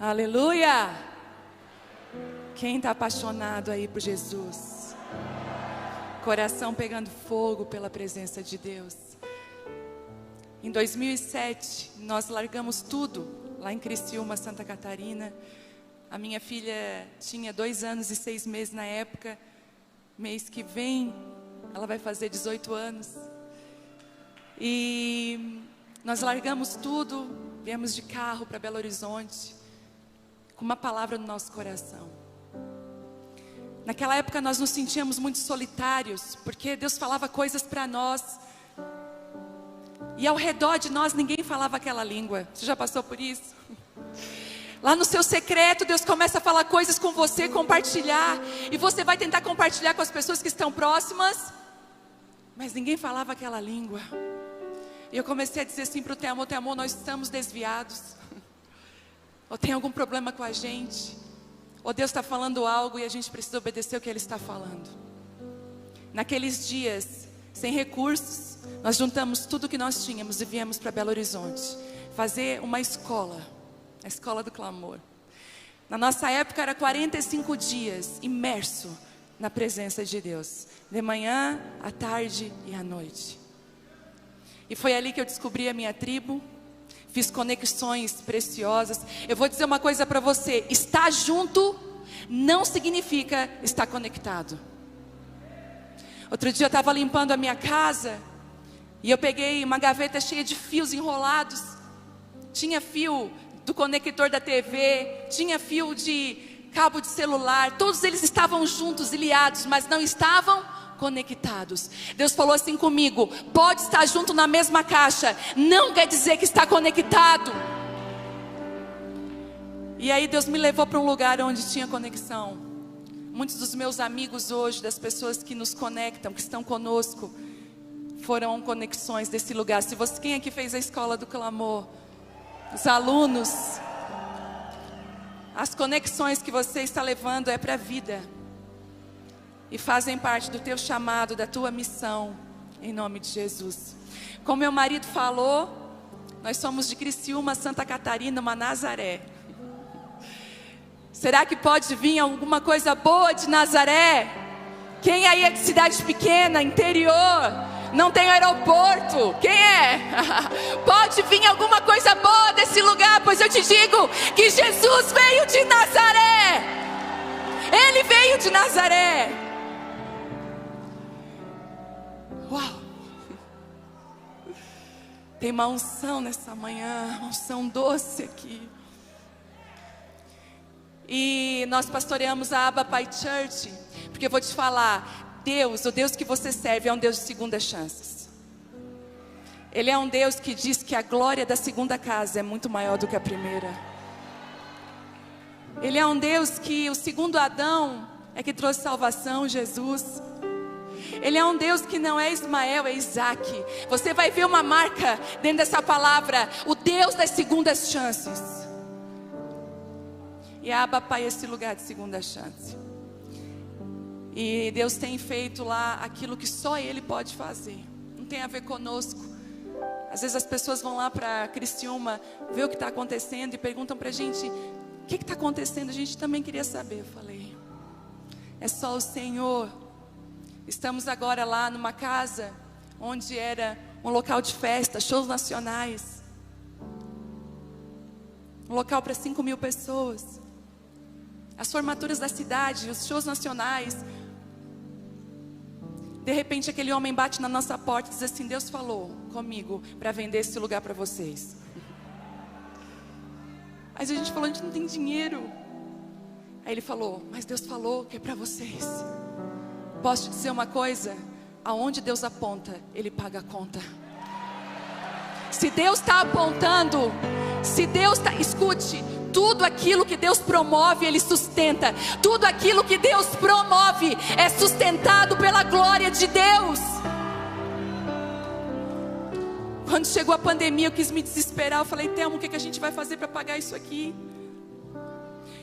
Aleluia! Quem está apaixonado aí por Jesus? Coração pegando fogo pela presença de Deus. Em 2007, nós largamos tudo lá em Criciúma, Santa Catarina. A minha filha tinha 2 anos e 6 meses na época. Mês que vem, ela vai fazer 18 anos. E nós largamos tudo, viemos de carro para Belo Horizonte, com uma palavra no nosso coração. Naquela época nós nos sentíamos muito solitários, porque Deus falava coisas para nós, e ao redor de nós ninguém falava aquela língua. Você já passou por isso? Lá no seu secreto, Deus começa a falar coisas com você, compartilhar, e você vai tentar compartilhar com as pessoas que estão próximas, mas ninguém falava aquela língua. E eu comecei a dizer assim para o Temo: Temo, nós estamos desviados, ou tem algum problema com a gente, ou Deus está falando algo e a gente precisa obedecer o que Ele está falando. Naqueles dias, sem recursos, nós juntamos tudo que nós tínhamos e viemos para Belo Horizonte fazer uma escola, a Escola do Clamor. Na nossa época era 45 dias imerso na presença de Deus, de manhã, à tarde e à noite. E foi ali que eu descobri a minha tribo, fiz conexões preciosas. Eu vou dizer uma coisa para você: estar junto não significa estar conectado. Outro dia eu estava limpando a minha casa e eu peguei uma gaveta cheia de fios enrolados. Tinha fio do conector da TV, tinha fio de cabo de celular, todos eles estavam juntos, ilhados, mas não estavam conectados. Deus falou assim comigo: pode estar junto na mesma caixa, não quer dizer que está conectado. E aí Deus me levou para um lugar onde tinha conexão. Muitos dos meus amigos hoje, das pessoas que nos conectam, que estão conosco, foram conexões desse lugar. Se você, quem aqui fez a Escola do Clamor, os alunos, as conexões que você está levando é para a vida, e fazem parte do teu chamado, da tua missão, em nome de Jesus. Como meu marido falou, nós somos de Criciúma, Santa Catarina, uma Nazaré. Será que pode vir alguma coisa boa de Nazaré? Quem aí é de cidade pequena, interior, não tem aeroporto? Quem é? Pode vir alguma coisa boa desse lugar, pois eu te digo que Jesus veio de Nazaré. Ele veio de Nazaré. Uau! Tem uma unção nessa manhã, uma unção doce aqui. E nós pastoreamos a Abba Pai Church, porque eu vou te falar, Deus, o Deus que você serve é um Deus de segundas chances. Ele é um Deus que diz que a glória da segunda casa é muito maior do que a primeira. Ele é um Deus que o segundo Adão é que trouxe salvação, Jesus. Ele é um Deus que não é Ismael, é Isaac. Você vai ver uma marca dentro dessa palavra: o Deus das segundas chances. E a Abba Pai é esse lugar de segunda chance. E Deus tem feito lá aquilo que só Ele pode fazer. Não tem a ver conosco. Às vezes as pessoas vão lá para Criciúma, ver o que está acontecendo e perguntam para a gente: o que está acontecendo? A gente também queria saber. Eu falei: é só o Senhor. Estamos agora lá numa casa onde era um local de festa, shows nacionais. Um local para 5.000 pessoas. As formaturas da cidade, os shows nacionais. De repente aquele homem bate na nossa porta e diz assim: Deus falou comigo para vender esse lugar para vocês. Aí a gente falou: a gente não tem dinheiro. Aí ele falou: mas Deus falou que é para vocês. Posso te dizer uma coisa? Aonde Deus aponta, Ele paga a conta. Se Deus está apontando, se Deus está... Escute, tudo aquilo que Deus promove, Ele sustenta. Tudo aquilo que Deus promove é sustentado pela glória de Deus. Quando chegou a pandemia, eu quis me desesperar. Eu falei: Temo, o que a gente vai fazer para pagar isso aqui?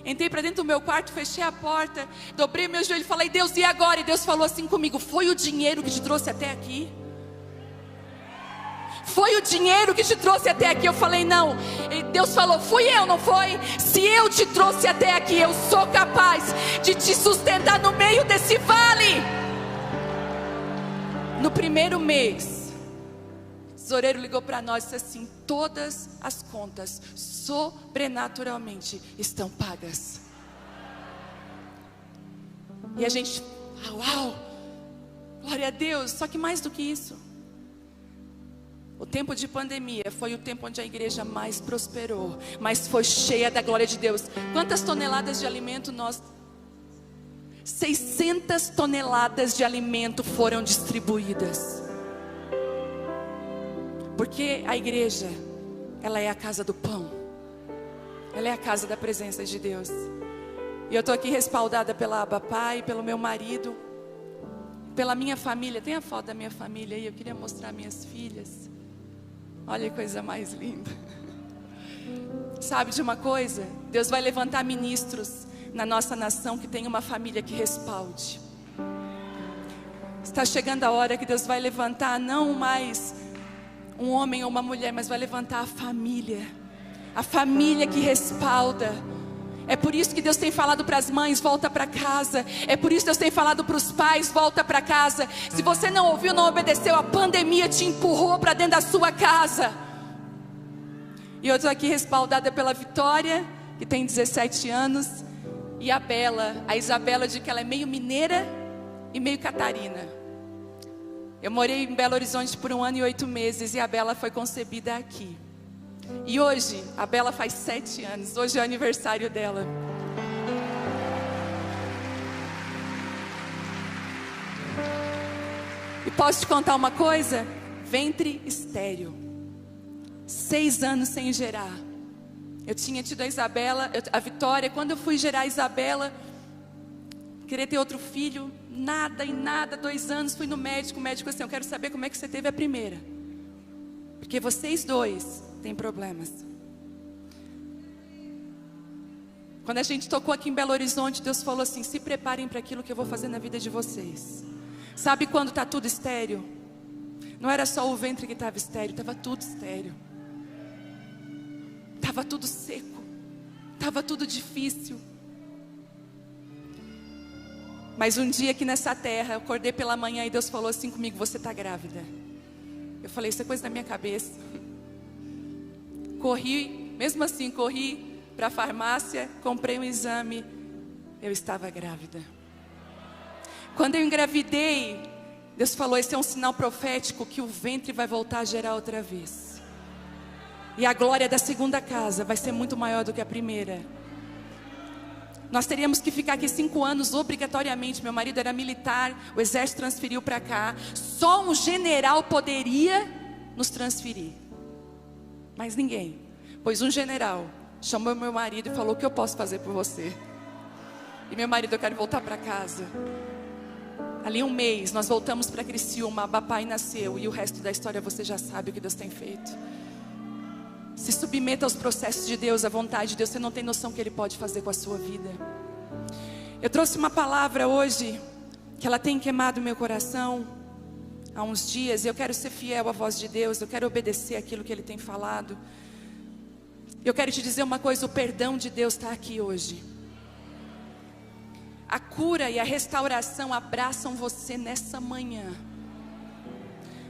Entrei para dentro do meu quarto, fechei a porta, dobrei meu joelho e falei: Deus, e agora? E Deus falou assim comigo: foi o dinheiro que te trouxe até aqui? Foi o dinheiro que te trouxe até aqui. Eu falei, não. E Deus falou, fui eu, não foi? Se eu te trouxe até aqui, eu sou capaz de te sustentar no meio desse vale. No primeiro mês, o tesoureiro ligou para nós e disse assim: todas as contas sobrenaturalmente estão pagas. E a gente, uau, glória a Deus. Só que mais do que isso, o tempo de pandemia foi o tempo onde a igreja mais prosperou, mas foi cheia da glória de Deus. Quantas toneladas de alimento nós... 600 toneladas de alimento foram distribuídas. Porque a igreja, ela é a casa do pão. Ela é a casa da presença de Deus. E eu estou aqui respaldada pela Abba Pai, pelo meu marido, pela minha família. Tem a foto da minha família aí? Eu queria mostrar minhas filhas. Olha que coisa mais linda. Sabe de uma coisa? Deus vai levantar ministros na nossa nação que tem uma família que respalde. Está chegando a hora que Deus vai levantar não mais um homem ou uma mulher, mas vai levantar a família que respalda. É por isso que Deus tem falado para as mães, volta para casa. É por isso que Deus tem falado para os pais, volta para casa. Se você não ouviu, não obedeceu, a pandemia te empurrou para dentro da sua casa. E eu estou aqui respaldada pela Vitória, que tem 17 anos, e a Bela, a Isabela, de que ela é meio mineira e meio catarina. Eu morei em Belo Horizonte por 1 ano e 8 meses e a Bela foi concebida aqui. E hoje, a Bela faz 7 anos, hoje é o aniversário dela. E posso te contar uma coisa? Ventre estéril, 6 anos sem gerar. Eu tinha tido a Isabela, a Vitória. Quando eu fui gerar a Isabela, queria ter outro filho, nada e nada, 2 anos, fui no médico, o médico assim, eu quero saber como é que você teve a primeira. Porque vocês dois têm problemas. Quando a gente tocou aqui em Belo Horizonte, Deus falou assim, se preparem para aquilo que eu vou fazer na vida de vocês. Sabe quando está tudo estéril? Não era só o ventre que estava estéril, estava tudo estéril. Estava tudo seco, estava tudo difícil. Mas um dia aqui nessa terra, eu acordei pela manhã e Deus falou assim comigo, você está grávida. Eu falei, isso é coisa da minha cabeça. Corri, mesmo assim, corri para a farmácia, comprei um exame, eu estava grávida. Quando eu engravidei, Deus falou, esse é um sinal profético que o ventre vai voltar a gerar outra vez. E a glória da segunda casa vai ser muito maior do que a primeira. Nós teríamos que ficar aqui 5 anos obrigatoriamente. Meu marido era militar, o exército transferiu para cá. Só um general poderia nos transferir. Mas ninguém. Pois um general chamou meu marido e falou, o que eu posso fazer por você? E meu marido, eu quero voltar para casa. Ali 1 mês, nós voltamos para Criciúma, Abba Pai nasceu. E o resto da história você já sabe o que Deus tem feito. Se submeta aos processos de Deus, à vontade de Deus. Você não tem noção do que Ele pode fazer com a sua vida. Eu trouxe uma palavra hoje, que ela tem queimado meu coração há uns dias. E eu quero ser fiel à voz de Deus. Eu quero obedecer aquilo que Ele tem falado. Eu quero te dizer uma coisa, o perdão de Deus está aqui hoje. A cura e a restauração abraçam você nessa manhã.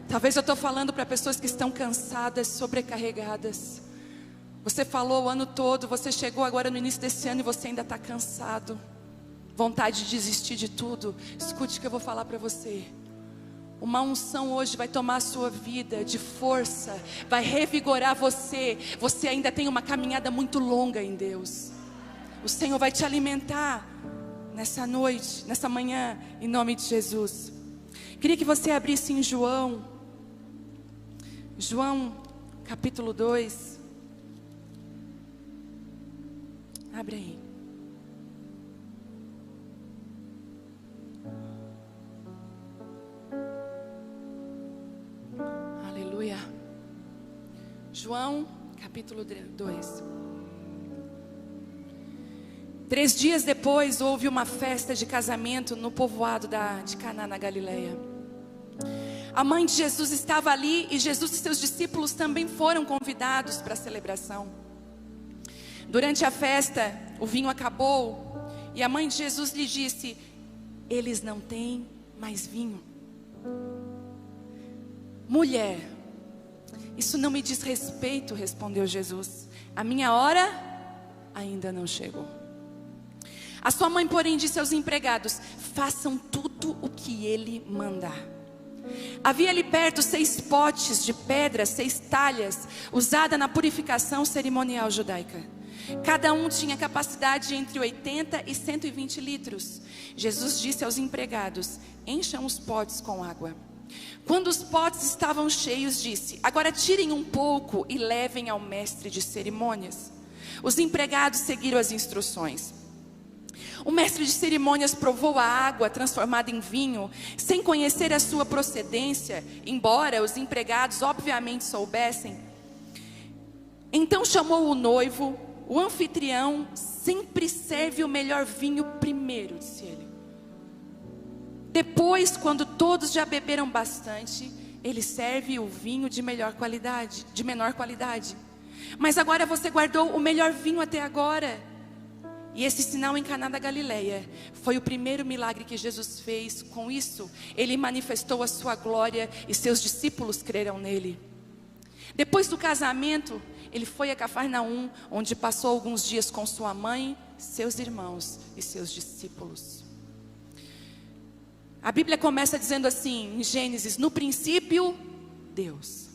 Talvez eu estou falando para pessoas que estão cansadas, sobrecarregadas. Você falou o ano todo, você chegou agora no início desse ano e você ainda está cansado. Vontade de desistir de tudo. Escute o que eu vou falar para você. Uma unção hoje vai tomar a sua vida de força, vai revigorar você. Você ainda tem uma caminhada muito longa em Deus. O Senhor vai te alimentar nessa noite, nessa manhã, em nome de Jesus. Queria que você abrisse em João capítulo 2. Abre aí. Aleluia. João capítulo 2. 3 dias depois houve uma festa de casamento no povoado de Caná, na Galileia. A mãe de Jesus estava ali e Jesus e seus discípulos também foram convidados para a celebração. Durante a festa, o vinho acabou e a mãe de Jesus lhe disse: eles não têm mais vinho. Mulher, isso não me diz respeito, respondeu Jesus. A minha hora ainda não chegou. A sua mãe, porém, disse aos empregados: façam tudo o que ele mandar. Havia ali perto 6 potes de pedra, 6 talhas, usada na purificação cerimonial judaica. Cada um tinha capacidade entre 80 e 120 litros. Jesus disse aos empregados: encham os potes com água. Quando os potes estavam cheios, disse: agora tirem um pouco e levem ao mestre de cerimônias. Os empregados seguiram as instruções. O mestre de cerimônias provou a água transformada em vinho, sem conhecer a sua procedência, embora os empregados obviamente soubessem. Então chamou o noivo. O anfitrião sempre serve o melhor vinho primeiro, disse ele. Depois, quando todos já beberam bastante, ele serve o vinho de menor qualidade. Mas agora você guardou o melhor vinho até agora. E esse sinal em Caná da Galileia foi o primeiro milagre que Jesus fez. Com isso, ele manifestou a sua glória e seus discípulos creram nele. Depois do casamento, ele foi a Cafarnaum, onde passou alguns dias com sua mãe, seus irmãos e seus discípulos. A Bíblia começa dizendo assim, em Gênesis: no princípio, Deus.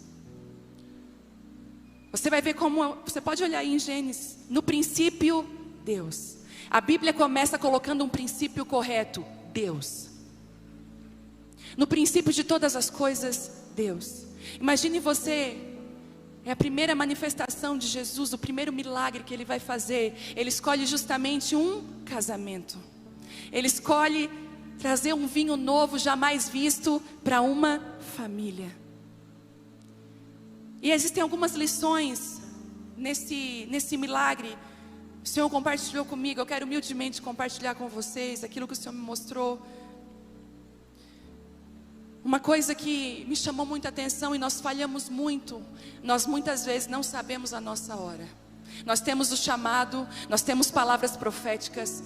Você vai ver como, você pode olhar aí em Gênesis, no princípio, Deus. A Bíblia começa colocando um princípio correto: Deus. No princípio de todas as coisas, Deus. Imagine você, é a primeira manifestação de Jesus, o primeiro milagre que ele vai fazer. Ele escolhe justamente um casamento. Ele escolhe trazer um vinho novo, jamais visto, para uma família. E existem algumas lições nesse milagre. O Senhor compartilhou comigo, eu quero humildemente compartilhar com vocês aquilo que o Senhor me mostrou. Uma coisa que me chamou muita atenção, e nós falhamos muito, nós muitas vezes não sabemos a nossa hora. Nós temos o chamado, nós temos palavras proféticas,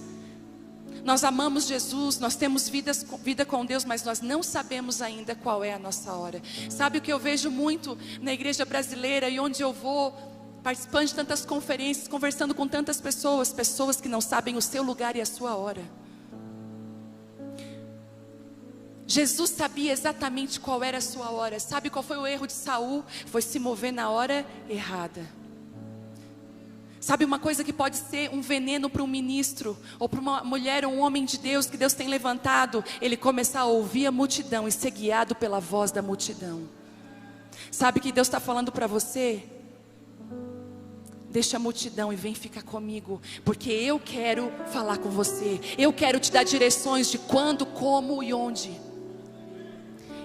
nós amamos Jesus, nós temos vida com Deus, mas nós não sabemos ainda qual é a nossa hora. Sabe o que eu vejo muito na igreja brasileira e onde eu vou, participando de tantas conferências, conversando com tantas pessoas que não sabem o seu lugar e a sua hora. Jesus sabia exatamente qual era a sua hora. Sabe qual foi o erro de Saul? Foi se mover na hora errada. Sabe uma coisa que pode ser um veneno para um ministro, ou para uma mulher ou um homem de Deus que Deus tem levantado? Ele começar a ouvir a multidão e ser guiado pela voz da multidão. Sabe que Deus está falando para você? Deixa a multidão e vem ficar comigo, porque eu quero falar com você. Eu quero te dar direções de quando, como e onde.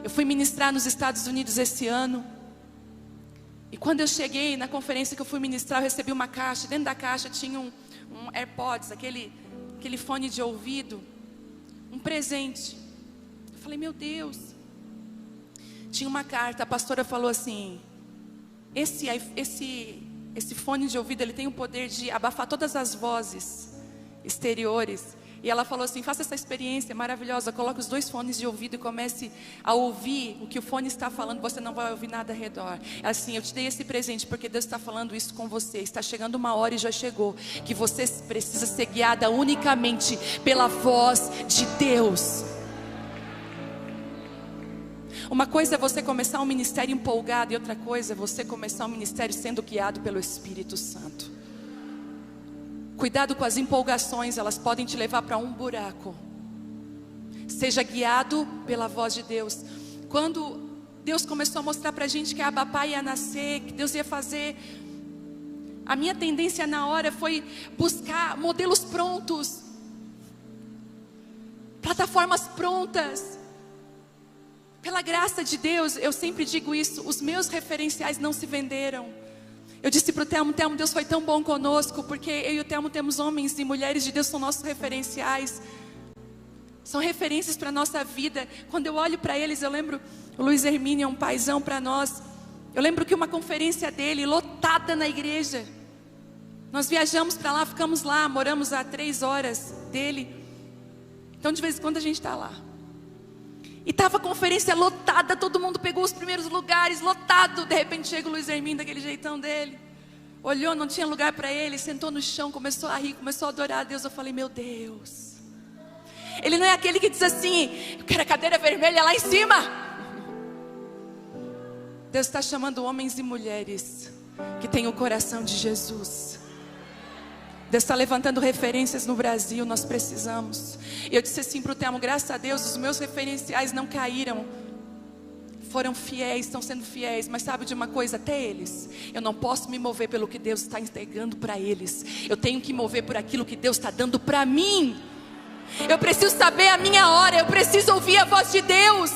Eu fui ministrar nos Estados Unidos esse ano. E quando eu cheguei na conferência que eu fui ministrar, eu recebi uma caixa. Dentro da caixa tinha um AirPods, aquele fone de ouvido. Um presente. Eu falei, meu Deus. Tinha uma carta, a pastora falou assim: esse fone de ouvido, ele tem o poder de abafar todas as vozes exteriores. E ela falou assim: faça essa experiência maravilhosa, coloque os 2 fones de ouvido e comece a ouvir o que o fone está falando, você não vai ouvir nada ao redor. Assim, eu te dei esse presente porque Deus está falando isso com você. Está chegando uma hora, e já chegou, que você precisa ser guiada unicamente pela voz de Deus. Uma coisa é você começar um ministério empolgado, e outra coisa é você começar um ministério sendo guiado pelo Espírito Santo. Cuidado com as empolgações, elas podem te levar para um buraco. Seja guiado pela voz de Deus. Quando Deus começou a mostrar para a gente que a Abapá ia nascer, que Deus ia fazer, a minha tendência na hora foi buscar modelos prontos, plataformas prontas. Pela graça de Deus, eu sempre digo isso, os meus referenciais não se venderam. Eu disse para o Telmo, Deus foi tão bom conosco, porque eu e o Telmo temos homens e mulheres de Deus, são nossos referenciais. São referências para a nossa vida. Quando eu olho para eles, eu lembro, o Luiz Hermínio é um paizão para nós. Eu lembro que uma conferência dele, lotada na igreja. Nós viajamos para lá, ficamos lá, moramos a 3 horas dele. Então de vez em quando a gente está lá. E estava a conferência lotada, todo mundo pegou os primeiros lugares, lotado. De repente chega o Luiz Hermínio, daquele jeitão dele. Olhou, não tinha lugar para ele, sentou no chão, começou a rir, começou a adorar a Deus. Eu falei, meu Deus. Ele não é aquele que diz assim, eu quero a cadeira vermelha lá em cima. Deus está chamando homens e mulheres que têm o coração de Jesus. Deus está levantando referências no Brasil, nós precisamos. E eu disse assim para o Telmo, graças a Deus, os meus referenciais não caíram. Foram fiéis, estão sendo fiéis. Mas sabe de uma coisa, até eles, eu não posso me mover pelo que Deus está entregando para eles. Eu tenho que mover por aquilo que Deus está dando para mim. Eu preciso saber a minha hora, eu preciso ouvir a voz de Deus.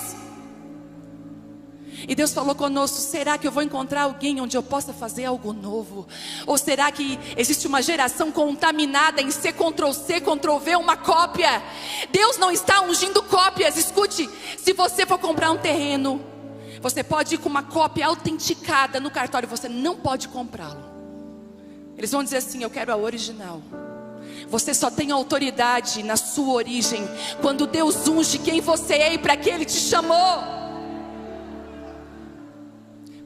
E Deus falou conosco, será que eu vou encontrar alguém onde eu possa fazer algo novo? Ou será que existe uma geração contaminada em ser Ctrl+C, Ctrl+V, uma cópia? Deus não está ungindo cópias. Escute, se você for comprar um terreno, você pode ir com uma cópia autenticada no cartório, você não pode comprá-lo. Eles vão dizer assim, eu quero a original. Você só tem autoridade na sua origem quando Deus unge quem você é e para que Ele te chamou.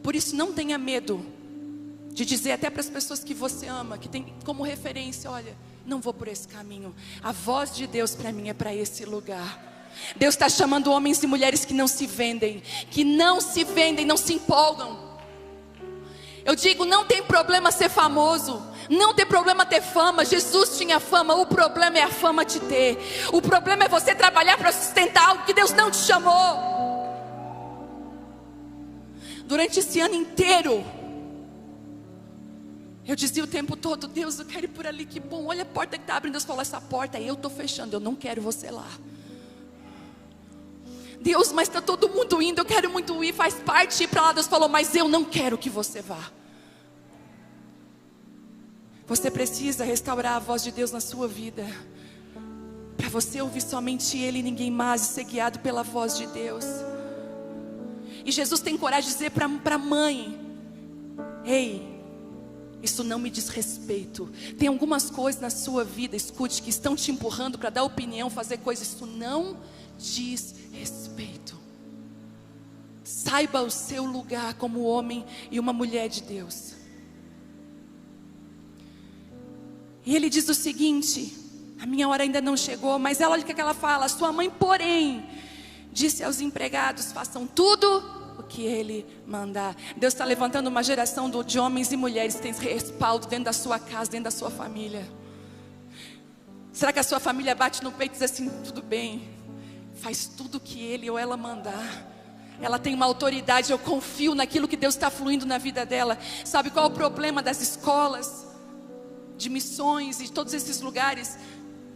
Por isso não tenha medo de dizer até para as pessoas que você ama, que tem como referência, olha, não vou por esse caminho. A voz de Deus para mim é para esse lugar. Deus está chamando homens e mulheres que não se vendem, não se empolgam. Eu digo, não tem problema ser famoso, não tem problema ter fama. Jesus tinha fama, o problema é a fama te ter. O problema é você trabalhar para sustentar algo que Deus não te chamou. Durante esse ano inteiro, eu dizia o tempo todo, Deus, eu quero ir por ali, que bom, olha a porta que está abrindo. Deus falou, essa porta eu estou fechando, eu não quero você lá. Deus, mas está todo mundo indo, eu quero muito ir, faz parte ir para lá. Deus falou, mas eu não quero que você vá. Você precisa restaurar a voz de Deus na sua vida, para você ouvir somente Ele e ninguém mais, e ser guiado pela voz de Deus. E Jesus tem coragem de dizer para a mãe, ei, isso não me diz respeito. Tem algumas coisas na sua vida, escute, que estão te empurrando para dar opinião, fazer coisas, isso não diz respeito. Saiba o seu lugar como homem e uma mulher de Deus. E ele diz o seguinte, a minha hora ainda não chegou, mas olha o que ela fala, sua mãe porém disse aos empregados, façam tudo o que Ele mandar. Deus está levantando uma geração de homens e mulheres que têm respaldo dentro da sua casa, dentro da sua família. Será que a sua família bate no peito e diz assim, tudo bem, faz tudo o que ele ou ela mandar. Ela tem uma autoridade, eu confio naquilo que Deus está fluindo na vida dela. Sabe qual é o problema das escolas, de missões e de todos esses lugares?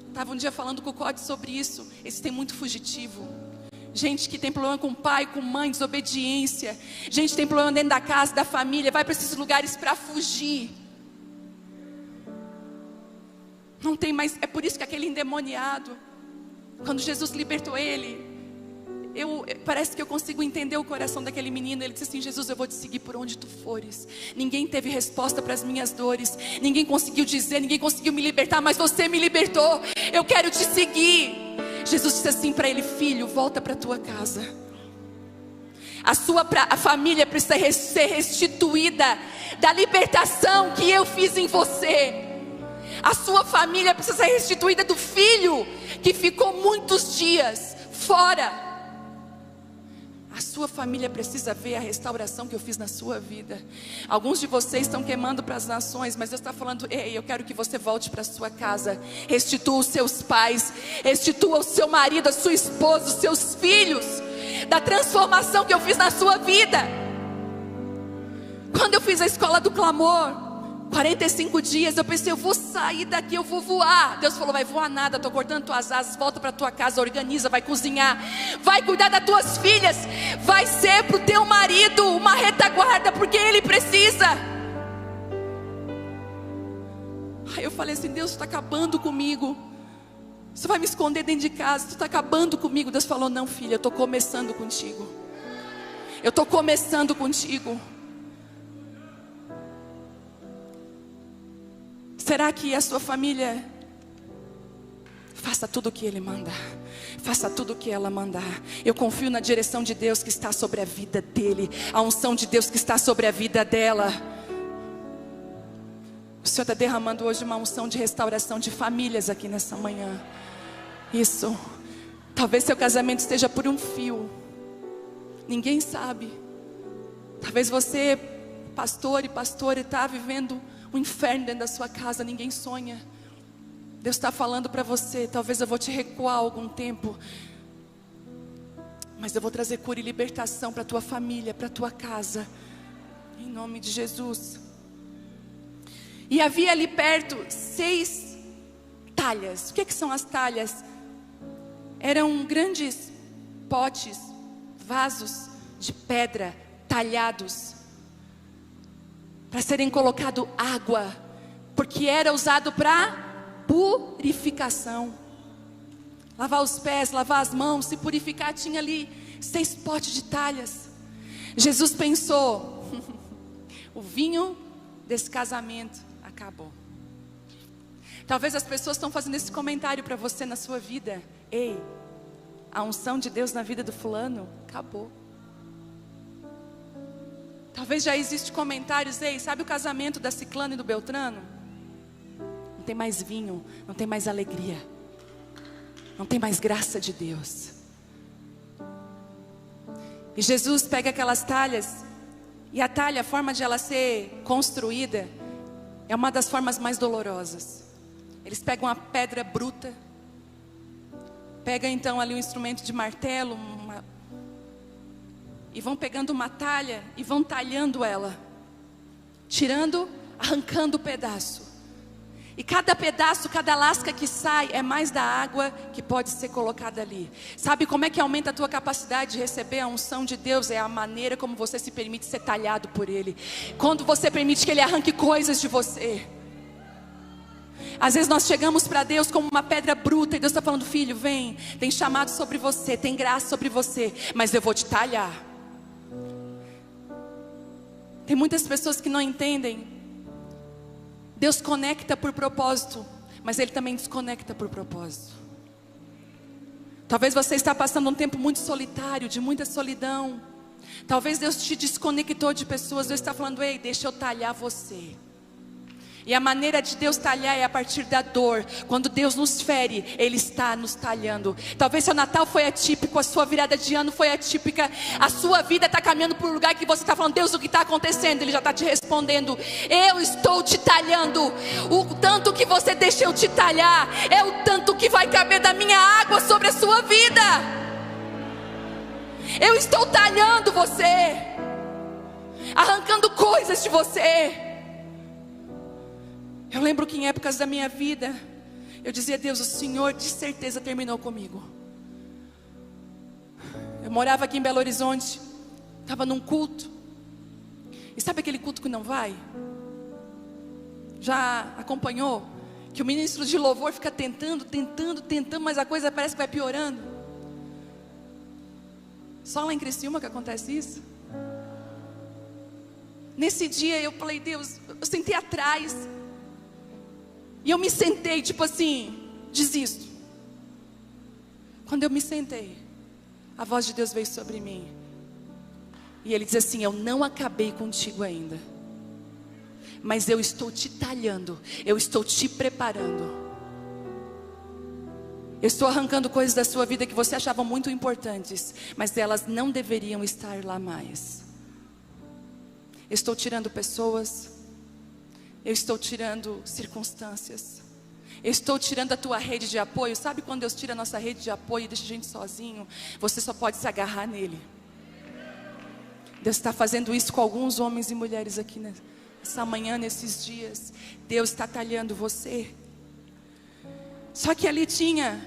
Estava um dia falando com o Código sobre isso. Eles têm muito fugitivo. Gente que tem problema com pai, com mãe, desobediência. Gente que tem problema dentro da casa, da família. Vai para esses lugares para fugir. Não tem mais. É por isso que aquele endemoniado, quando Jesus libertou ele, parece que eu consigo entender o coração daquele menino. Ele disse assim, Jesus, eu vou te seguir por onde tu fores. Ninguém teve resposta para as minhas dores. Ninguém conseguiu dizer, ninguém conseguiu me libertar, mas você me libertou. Eu quero te seguir. Jesus disse assim para ele, filho, volta para a tua casa. A família precisa ser restituída da libertação que eu fiz em você. A sua família precisa ser restituída do filho que ficou muitos dias fora. A sua família precisa ver a restauração que eu fiz na sua vida. Alguns de vocês estão queimando para as nações, mas Deus está falando, ei, eu quero que você volte para a sua casa. Restitua os seus pais, restitua o seu marido, a sua esposa, os seus filhos, da transformação que eu fiz na sua vida. Quando eu fiz a escola do clamor, 45 dias, eu pensei, eu vou sair daqui, eu vou voar. Deus falou, vai voar nada, estou cortando tuas asas, volta para tua casa, organiza, vai cozinhar, vai cuidar das tuas filhas, vai ser para o teu marido uma retaguarda, porque ele precisa. Aí eu falei assim, Deus está acabando comigo. Você vai me esconder dentro de casa, tu está acabando comigo. Deus falou, não filha, eu estou começando contigo. Eu estou começando contigo. Será que a sua família... Faça tudo o que Ele mandar. Faça tudo o que ela mandar. Eu confio na direção de Deus que está sobre a vida dele. A unção de Deus que está sobre a vida dela. O Senhor está derramando hoje uma unção de restauração de famílias aqui nessa manhã. Isso. Talvez seu casamento esteja por um fio. Ninguém sabe. Talvez você, pastor e pastora, está vivendo um inferno dentro da sua casa. Ninguém sonha. Deus está falando para você, talvez eu vou te recuar algum tempo, mas eu vou trazer cura e libertação para a tua família, para a tua casa, em nome de Jesus. E havia ali perto 6 talhas. O que são as talhas? Eram grandes potes, vasos de pedra, talhados, para serem colocado água, porque era usado para purificação. Lavar os pés, lavar as mãos, se purificar. Tinha ali 6 potes de talhas. Jesus pensou, o vinho desse casamento acabou. Talvez as pessoas estão fazendo esse comentário para você na sua vida. Ei, a unção de Deus na vida do fulano acabou. Talvez já existe comentários. Ei, sabe o casamento da Ciclano e do Beltrano? Não tem mais vinho, não tem mais alegria, não tem mais graça de Deus. E Jesus pega aquelas talhas, e a talha, a forma de ela ser construída, é uma das formas mais dolorosas. Eles pegam a pedra bruta, pegam então ali um instrumento de martelo, e vão pegando uma talha, e vão talhando ela, tirando, arrancando o pedaço. E cada pedaço, cada lasca que sai é mais da água que pode ser colocada ali. Sabe como é que aumenta a tua capacidade de receber a unção de Deus? É a maneira como você se permite ser talhado por Ele. Quando você permite que Ele arranque coisas de você. Às vezes nós chegamos para Deus como uma pedra bruta, e Deus está falando, filho, vem, tem chamado sobre você, tem graça sobre você, mas eu vou te talhar. Tem muitas pessoas que não entendem. Deus conecta por propósito, mas Ele também desconecta por propósito. Talvez você está passando um tempo muito solitário, de muita solidão. Talvez Deus te desconectou de pessoas. Deus está falando, ei, deixa eu talhar você. E a maneira de Deus talhar é a partir da dor. Quando Deus nos fere, Ele está nos talhando. Talvez seu Natal foi atípico, a sua virada de ano foi atípica, a sua vida está caminhando por um lugar que você está falando, Deus, o que está acontecendo? Ele já está te respondendo, eu estou te talhando. O tanto que você deixa eu te talhar, é o tanto que vai caber da minha água sobre a sua vida. Eu estou talhando você, arrancando coisas de você. Eu lembro que em épocas da minha vida, eu dizia, Deus, o Senhor de certeza terminou comigo. Eu morava aqui em Belo Horizonte, estava num culto. E sabe aquele culto que não vai? Já acompanhou? Que o ministro de louvor fica tentando, mas a coisa parece que vai piorando. Só lá em Criciúma que acontece isso? Nesse dia eu falei, Deus, eu sentei atrás. E eu me sentei, tipo assim, desisto. Quando eu me sentei, a voz de Deus veio sobre mim. E Ele diz assim, eu não acabei contigo ainda, mas eu estou te talhando, eu estou te preparando. Eu estou arrancando coisas da sua vida que você achava muito importantes, mas elas não deveriam estar lá mais. Eu estou tirando pessoas. Eu estou tirando circunstâncias. Eu estou tirando a tua rede de apoio. Sabe quando Deus tira a nossa rede de apoio e deixa a gente sozinho? Você só pode se agarrar nele. Deus está fazendo isso com alguns homens e mulheres aqui nessa manhã, nesses dias. Deus está talhando você. Só que ali tinha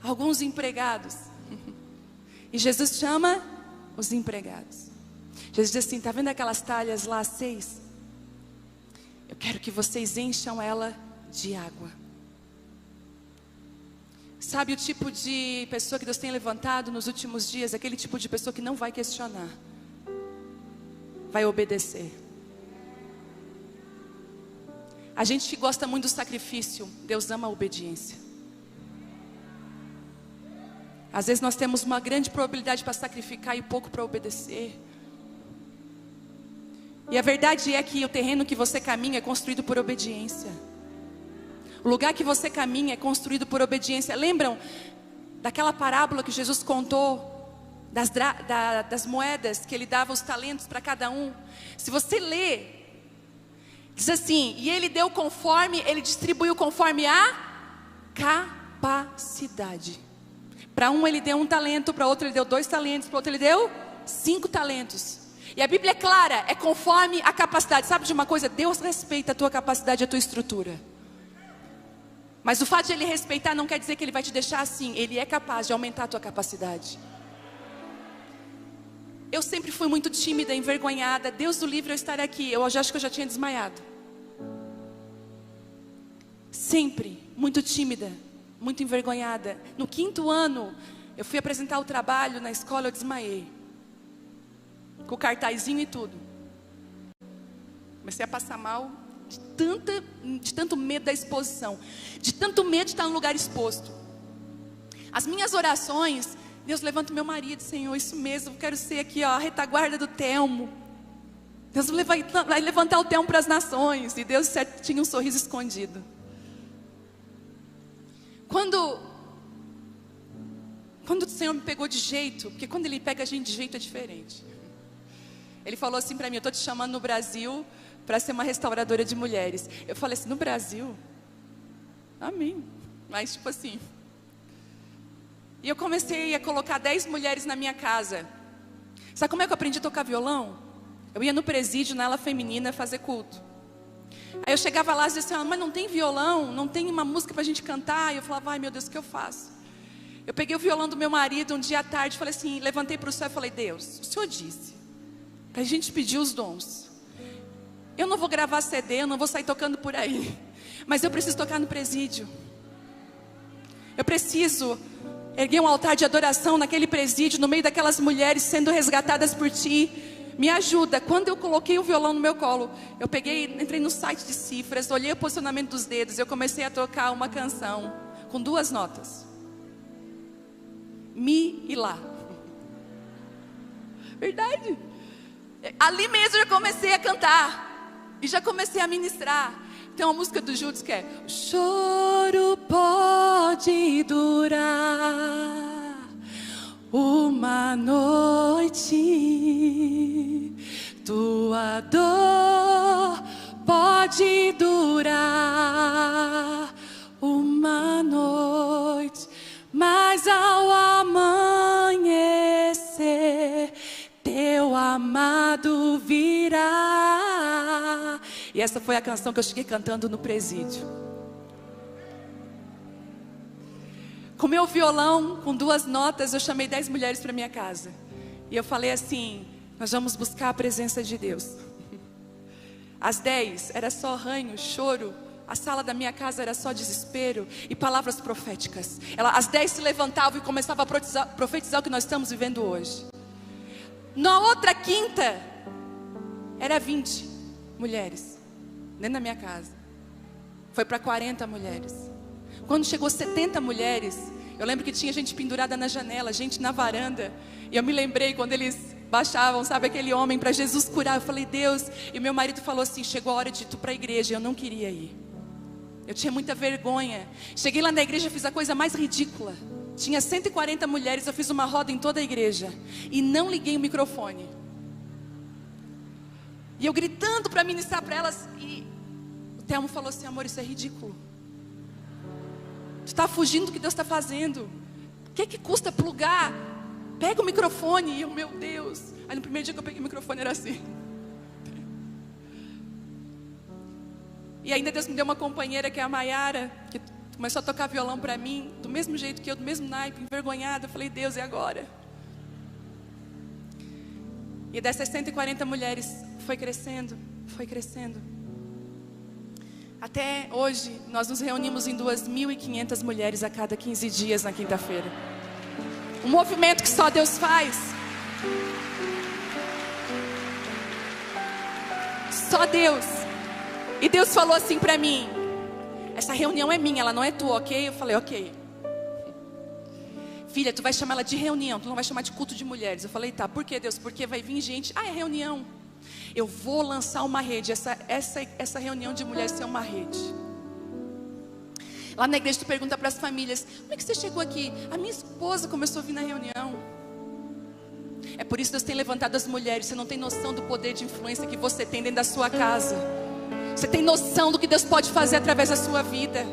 alguns empregados. E Jesus chama os empregados. Jesus diz assim, está vendo aquelas talhas lá, 6? Eu quero que vocês encham ela de água. Sabe o tipo de pessoa que Deus tem levantado nos últimos dias? Aquele tipo de pessoa que não vai questionar, vai obedecer. A gente que gosta muito do sacrifício, Deus ama a obediência. Às vezes nós temos uma grande probabilidade para sacrificar e pouco para obedecer. E a verdade é que o terreno que você caminha é construído por obediência. O lugar que você caminha é construído por obediência. Lembram daquela parábola que Jesus contou das moedas, que ele dava os talentos para cada um? Se você ler, diz assim: e ele deu conforme, ele distribuiu conforme a capacidade. Para um ele deu 1 talento, para outro ele deu 2 talentos, para outro ele deu 5 talentos. E a Bíblia é clara, é conforme a capacidade. Sabe de uma coisa? Deus respeita a tua capacidade, a tua estrutura. Mas o fato de Ele respeitar não quer dizer que Ele vai te deixar assim. Ele é capaz de aumentar a tua capacidade. Eu sempre fui muito tímida, envergonhada. Deus do livre eu estar aqui. Eu já acho que eu já tinha desmaiado. Sempre muito tímida, muito envergonhada. No 5º ano, eu fui apresentar o trabalho na escola, eu desmaiei. Com o cartazinho e tudo. Comecei a passar mal. De tanto medo da exposição, de tanto medo de estar em um lugar exposto. As minhas orações, Deus levanta o meu marido, Senhor, isso mesmo, eu quero ser aqui, ó, a retaguarda do Telmo. Deus vai levantar o Telmo para as nações. E Deus tinha um sorriso escondido. Quando o Senhor me pegou de jeito, porque quando Ele pega a gente de jeito é diferente. Ele falou assim para mim: eu estou te chamando no Brasil para ser uma restauradora de mulheres. Eu falei assim: no Brasil? Amém. Mas tipo assim. E eu comecei a colocar 10 mulheres na minha casa. Sabe como é que eu aprendi a tocar violão? Eu ia no presídio, na ala feminina, fazer culto. Aí eu chegava lá e dizia assim: mas não tem violão? Não tem uma música para a gente cantar? E eu falava: ai meu Deus, o que eu faço? Eu peguei o violão do meu marido um dia à tarde, falei assim, levantei para o céu e falei: Deus, o Senhor disse para a gente pedir os dons. Eu não vou gravar CD, eu não vou sair tocando por aí, mas eu preciso tocar no presídio. Eu preciso erguer um altar de adoração naquele presídio, no meio daquelas mulheres sendo resgatadas por Ti. Me ajuda. Quando eu coloquei o violão no meu colo, eu entrei no site de cifras, olhei o posicionamento dos dedos, eu comecei a tocar uma canção com 2 notas: Mi e Lá. Verdade. Ali mesmo eu já comecei a cantar e já comecei a ministrar. Tem uma música do Judas que é: o choro pode durar uma noite, tua dor pode durar uma noite, mas ao amanhecer teu amado virá. E essa foi a canção que eu cheguei cantando no presídio. Com meu violão, com 2 notas, eu chamei 10 mulheres para minha casa. E eu falei assim: nós vamos buscar a presença de Deus. As 10 era só ranho, choro. A sala da minha casa era só desespero e palavras proféticas. As 10 se levantavam e começavam a profetizar o que nós estamos vivendo hoje. Na outra quinta, era 20 mulheres, dentro da minha casa. Foi para 40 mulheres. Quando chegou 70 mulheres, eu lembro que tinha gente pendurada na janela, gente na varanda. E eu me lembrei quando eles baixavam, sabe, aquele homem para Jesus curar. Eu falei: Deus. E meu marido falou assim: chegou a hora de tu para a igreja. Eu não queria ir. Eu tinha muita vergonha. Cheguei lá na igreja, fiz a coisa mais ridícula. Tinha 140 mulheres, eu fiz uma roda em toda a igreja e não liguei o microfone. E eu gritando para ministrar para elas, e o Telmo falou assim: amor, isso é ridículo. Tu está fugindo do que Deus está fazendo. O que custa plugar? Pega o microfone. E eu: meu Deus. Aí no primeiro dia que eu peguei o microfone era assim. E ainda Deus me deu uma companheira, que é a Maiara, que começou a tocar violão para mim, do mesmo jeito que eu, do mesmo naipe, envergonhada. Eu falei: Deus, e agora? E dessas 140 mulheres foi crescendo, foi crescendo. Até hoje, nós nos reunimos em 2.500 mulheres a cada 15 dias na quinta-feira. Um movimento que só Deus faz. Só Deus. E Deus falou assim pra mim: essa reunião é minha, ela não é tua, ok? Eu falei, ok. Filha, tu vai chamar ela de reunião, tu não vai chamar de culto de mulheres. Eu falei, tá, por que, Deus? Porque vai vir gente, é reunião. Eu vou lançar uma rede, essa reunião de mulheres é uma rede. Lá na igreja tu pergunta para as famílias, como é que você chegou aqui? A minha esposa começou a vir na reunião. É por isso que Deus tem levantado as mulheres. Você não tem noção do poder de influência que você tem dentro da sua casa. Você tem noção do que Deus pode fazer através da sua vida.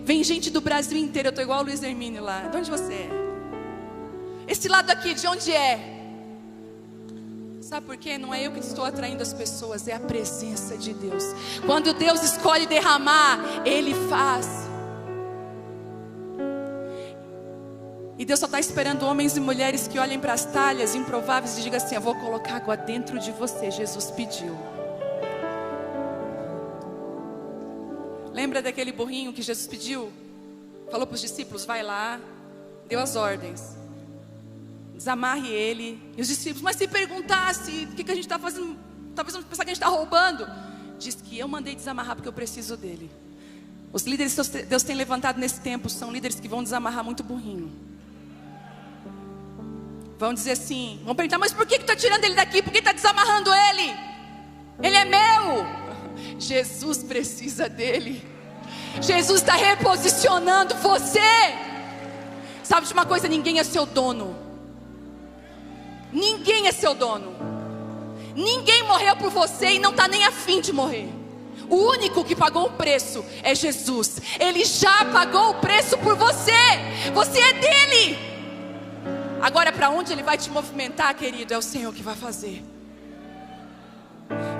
Vem gente do Brasil inteiro. Eu estou igual o Luiz Hermínio lá. De onde você é? Esse lado aqui, de onde é? Sabe por quê? Não é eu que estou atraindo as pessoas, é a presença de Deus. Quando Deus escolhe derramar, Ele faz. E Deus só está esperando homens e mulheres que olhem para as talhas improváveis e digam assim: eu vou colocar água dentro de você, Jesus pediu. Lembra daquele burrinho que Jesus pediu? Falou para os discípulos, vai lá, deu as ordens. Desamarre ele. E os discípulos, mas se perguntasse o que a gente está fazendo, talvez vamos pensar que a gente está roubando. Diz que eu mandei desamarrar porque eu preciso dele. Os líderes que Deus tem levantado nesse tempo são líderes que vão desamarrar muito burrinho. Vão dizer assim, vão perguntar, mas por que está tirando ele daqui? Por que está desamarrando ele? Ele é meu. Jesus precisa dele. Jesus está reposicionando você. Sabe de uma coisa? Ninguém é seu dono. Ninguém é seu dono. Ninguém morreu por você e não está nem afim de morrer. O único que pagou o preço é Jesus. Ele já pagou o preço por você. Você é dele. Agora para onde ele vai te movimentar, querido, é o Senhor que vai fazer.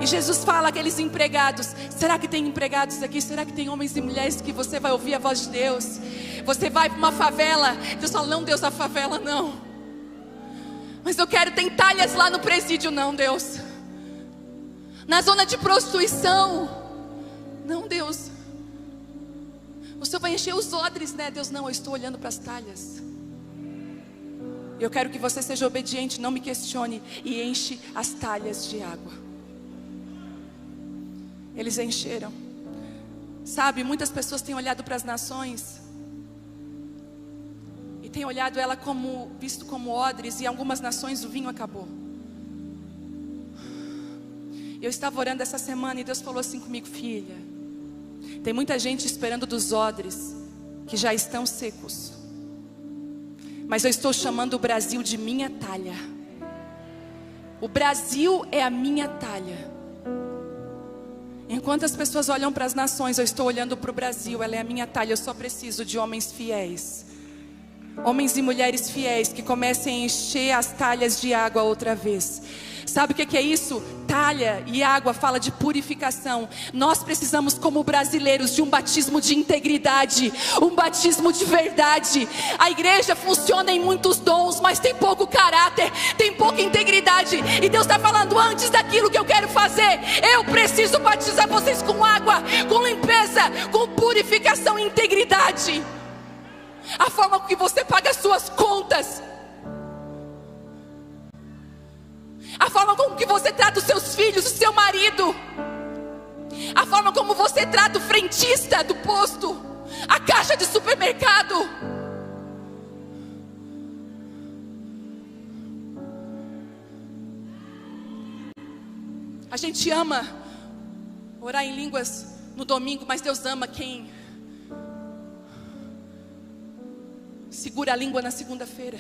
E Jesus fala àqueles empregados: será que tem empregados aqui? Será que tem homens e mulheres que você vai ouvir a voz de Deus? Você vai para uma favela, Deus fala, não, Deus, a favela não. Mas eu quero, tem talhas lá no presídio, não, Deus. Na zona de prostituição, não, Deus. O Senhor vai encher os odres, né, Deus? Não, eu estou olhando para as talhas. Eu quero que você seja obediente, não me questione, e enche as talhas de água. Eles encheram. Sabe, muitas pessoas têm olhado para as nações e têm olhado ela como, visto como odres, e em algumas nações o vinho acabou. Eu estava orando essa semana e Deus falou assim comigo: filha, tem muita gente esperando dos odres que já estão secos, mas eu estou chamando o Brasil de minha talha. O Brasil é a minha talha. Enquanto as pessoas olham para as nações, eu estou olhando para o Brasil. Ela é a minha talha. Eu só preciso de homens fiéis, homens e mulheres fiéis, que comecem a encher as talhas de água outra vez. Sabe o que é isso? Talha e água fala de purificação. Nós precisamos, como brasileiros, de um batismo de integridade, um batismo de verdade. A igreja funciona em muitos dons, mas tem pouco caráter, tem pouca integridade. E Deus está falando: antes daquilo que eu quero fazer, eu preciso batizar vocês com água, com limpeza, com purificação e integridade. A forma com que você paga as suas contas, a forma como que você trata os seus filhos, o seu marido, a forma como você trata o frentista do posto, a caixa de supermercado. A gente ama orar em línguas no domingo, mas Deus ama quem segura a língua na segunda-feira.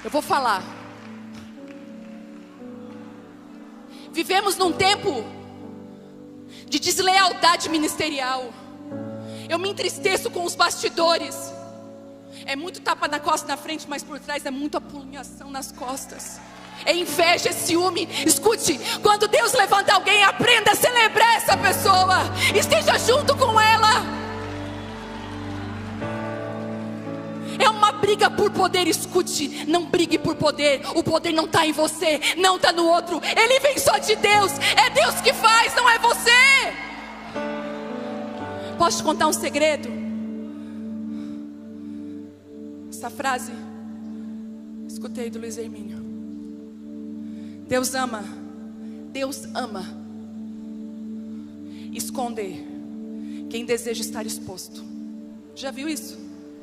Eu vou falar. Vivemos num tempo de deslealdade ministerial. Eu me entristeço com os bastidores. É muito tapa na costa na frente, mas por trás é muita apulhação nas costas. É inveja, é ciúme. Escute, quando Deus levanta alguém, aprenda a celebrar essa pessoa. Esteja junto com ela. briga por poder. Escute, não brigue por poder. O poder não está em você, não está no outro. Ele vem só de Deus. É Deus que faz, não é você. Posso te contar um segredo? Essa frase escutei do Luiz Hermínio. Deus ama esconder quem deseja estar exposto. Já viu isso?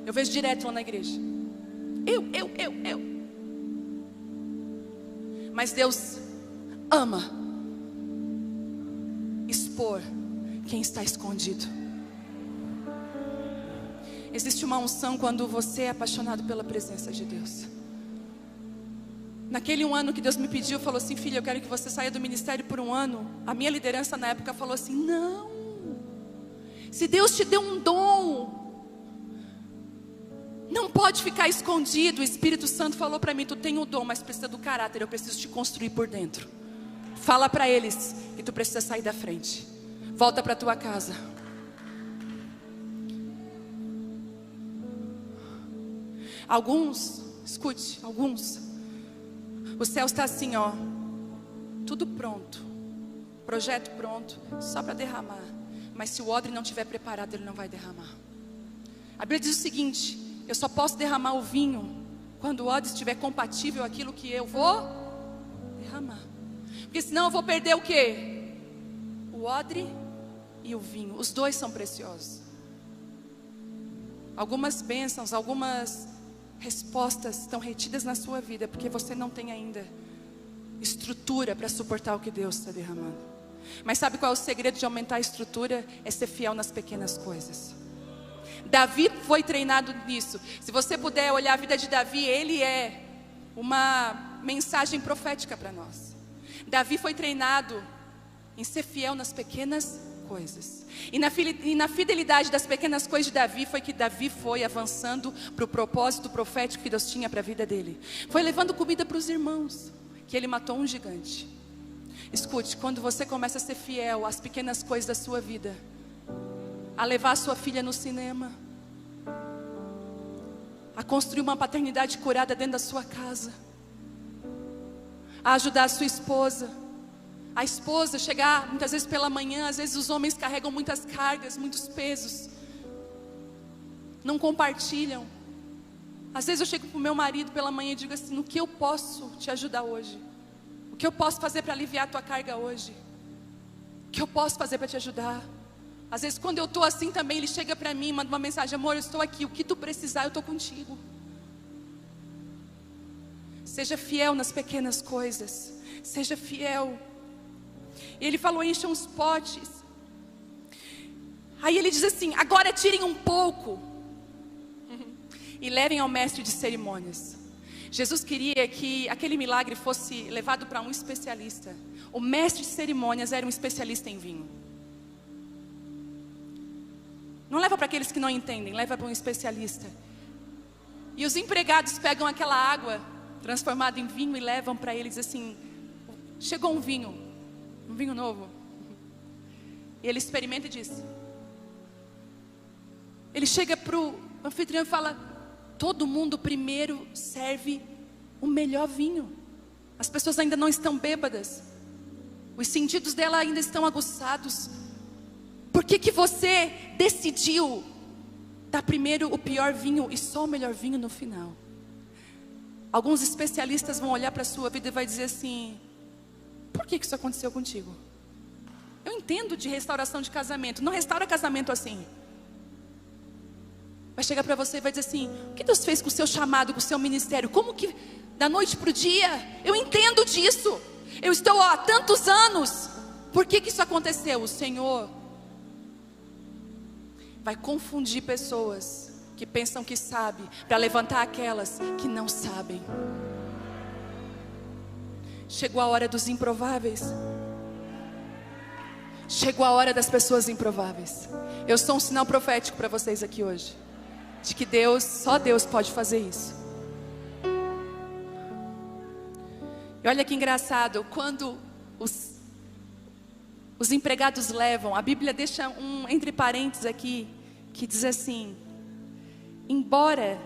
Eu vejo direto lá na igreja. Eu. Mas Deus ama expor quem está escondido. Existe uma unção quando você é apaixonado pela presença de Deus. Naquele 1 ano que Deus me pediu, falou assim: filha, eu quero que você saia do ministério por 1 ano. A minha liderança na época falou assim: não. Se Deus te deu um dom, não pode ficar escondido. O Espírito Santo falou para mim: tu tem o dom, mas precisa do caráter. Eu preciso te construir por dentro. Fala para eles que tu precisa sair da frente. Volta para tua casa. Alguns, escute, o céu está assim, ó, tudo pronto, projeto pronto, só para derramar. Mas se o odre não estiver preparado, ele não vai derramar. A Bíblia diz o seguinte: eu só posso derramar o vinho quando o odre estiver compatível àquilo que eu vou derramar. Porque senão eu vou perder o quê? O odre e o vinho. Os dois são preciosos. Algumas bênçãos, algumas respostas estão retidas na sua vida porque você não tem ainda estrutura para suportar o que Deus está derramando. Mas sabe qual é o segredo de aumentar a estrutura? É ser fiel nas pequenas coisas. Davi foi treinado nisso. Se você puder olhar a vida de Davi, ele é uma mensagem profética para nós. Davi foi treinado em ser fiel nas pequenas coisas. E na fidelidade das pequenas coisas de Davi, foi que Davi foi avançando para o propósito profético que Deus tinha para a vida dele. Foi levando comida para os irmãos, que ele matou um gigante. Escute, quando você começa a ser fiel às pequenas coisas da sua vida, a levar a sua filha no cinema, a construir uma paternidade curada dentro da sua casa, a ajudar a sua esposa, a esposa chegar muitas vezes pela manhã. Às vezes os homens carregam muitas cargas, muitos pesos, não compartilham. Às vezes eu chego para o meu marido pela manhã e digo assim: no que eu posso te ajudar hoje? O que eu posso fazer para aliviar a tua carga hoje? O que eu posso fazer para te ajudar? Às vezes quando eu estou assim também, ele chega para mim e manda uma mensagem: amor, eu estou aqui, o que tu precisar eu estou contigo. Seja fiel nas pequenas coisas, seja fiel. E ele falou: encha uns potes. Aí ele diz assim: agora tirem um pouco e levem ao mestre de cerimônias. Jesus queria que aquele milagre fosse levado para um especialista. O mestre de cerimônias era um especialista em vinho. Não leva para aqueles que não entendem, leva para um especialista. E os empregados pegam aquela água transformada em vinho e levam para eles assim: chegou um vinho novo. E ele experimenta e diz, ele chega para o anfitrião e fala: todo mundo primeiro serve o melhor vinho. As pessoas ainda não estão bêbadas, os sentidos dela ainda estão aguçados. Por que você decidiu dar primeiro o pior vinho e só o melhor vinho no final? Alguns especialistas vão olhar para a sua vida e vai dizer assim: por que isso aconteceu contigo? Eu entendo de restauração de casamento, não restaura casamento assim. Vai chegar para você e vai dizer assim: o que Deus fez com o seu chamado, com o seu ministério? Como que da noite para o dia? Eu entendo disso, eu estou há tantos anos. Por que isso aconteceu? O Senhor vai confundir pessoas que pensam que sabem, para levantar aquelas que não sabem. Chegou a hora dos improváveis. Chegou a hora das pessoas improváveis. Eu sou um sinal profético para vocês aqui hoje, de que Deus, só Deus pode fazer isso. E olha que engraçado, quando os empregados levam, a Bíblia deixa um entre parênteses aqui, que diz assim: embora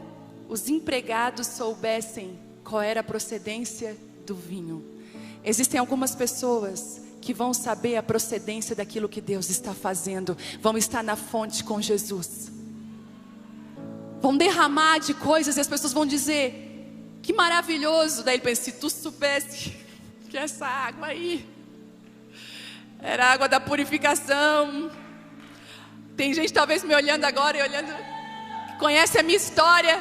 os empregados soubessem qual era a procedência do vinho. Existem algumas pessoas que vão saber a procedência daquilo que Deus está fazendo, vão estar na fonte com Jesus, vão derramar de coisas e as pessoas vão dizer: que maravilhoso. Daí ele pensa: se tu soubesse que essa água aí era água da purificação. Tem gente talvez me olhando agora e olhando, que conhece a minha história.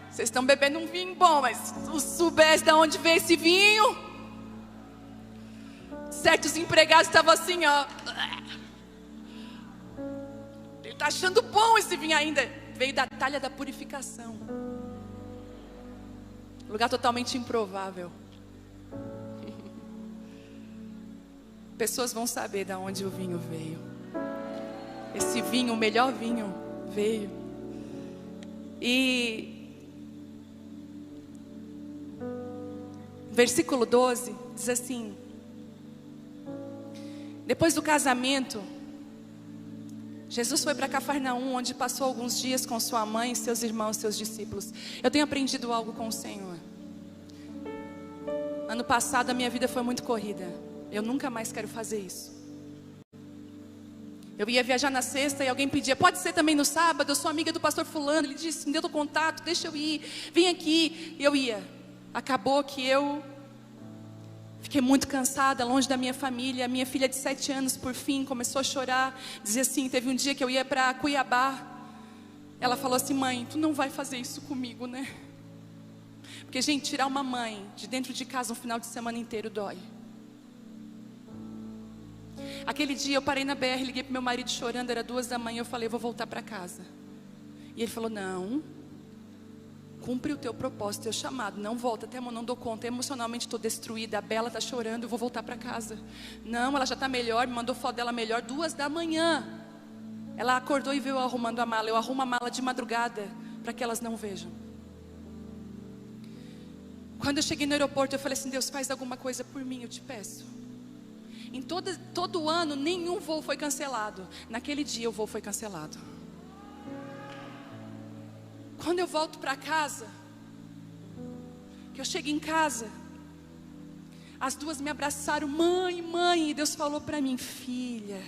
Vocês estão bebendo um vinho bom, mas se tu soubesse de onde veio esse vinho. Certos empregados estavam assim, ó. Ele está achando bom esse vinho ainda. Veio da talha da purificação. Lugar totalmente improvável. Pessoas vão saber de onde o vinho veio. Esse vinho, o melhor vinho, veio. E versículo 12 diz assim: depois do casamento, Jesus foi para Cafarnaum, onde passou alguns dias com sua mãe, seus irmãos, seus discípulos. Eu tenho aprendido algo com o Senhor. Ano passado a minha vida foi muito corrida. Eu nunca mais quero fazer isso. Eu ia viajar na sexta e alguém pedia: pode ser também no sábado, eu sou amiga do pastor fulano. Ele disse: me deu o contato, deixa eu ir, vem aqui. E eu ia. Acabou que eu fiquei muito cansada, longe da minha família. A minha filha de 7 anos, por fim, começou a chorar. Dizia assim, teve um dia que eu ia para Cuiabá. Ela falou assim: mãe, tu não vai fazer isso comigo, né? Porque, gente, tirar uma mãe de dentro de casa um final de semana inteiro dói. Aquele dia eu parei na BR, liguei para meu marido chorando, era 2 da manhã. Eu falei: eu vou voltar para casa. E ele falou: não, cumpre o teu propósito, o teu chamado, não volta, até não dou conta, emocionalmente estou destruída, a Bela está chorando, eu vou voltar para casa. Não, ela já está melhor, me mandou foto dela melhor. 2 da manhã, ela acordou e veio arrumando a mala. Eu arrumo a mala de madrugada, para que elas não vejam. Quando eu cheguei no aeroporto, eu falei assim: Deus, faz alguma coisa por mim, eu te peço. Em todo ano, nenhum voo foi cancelado. Naquele dia, o voo foi cancelado. Quando eu volto para casa, que eu chego em casa, as 2 me abraçaram: mãe, mãe. E Deus falou para mim: filha,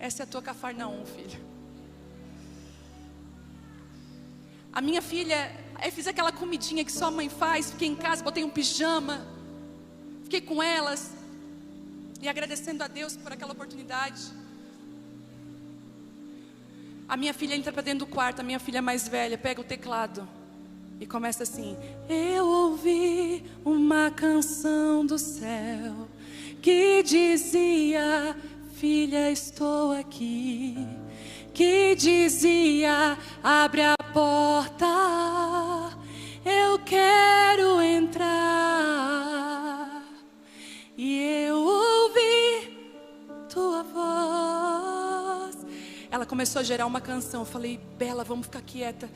essa é a tua Cafarnaum, filha. A minha filha, eu fiz aquela comidinha que só a mãe faz. Fiquei em casa, botei um pijama, fiquei com elas e agradecendo a Deus por aquela oportunidade. A minha filha entra para dentro do quarto, a minha filha mais velha pega o teclado e começa assim: eu ouvi uma canção do céu que dizia: filha, estou aqui. Que dizia: abre a porta, eu quero entrar. E eu ouvi tua voz. Ela começou a gerar uma canção. Eu falei: Bela, vamos ficar quieta.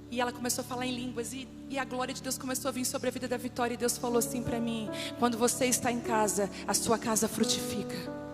E ela começou a falar em línguas. E a glória de Deus começou a vir sobre a vida da Vitória. E Deus falou assim para mim: quando você está em casa, a sua casa frutifica.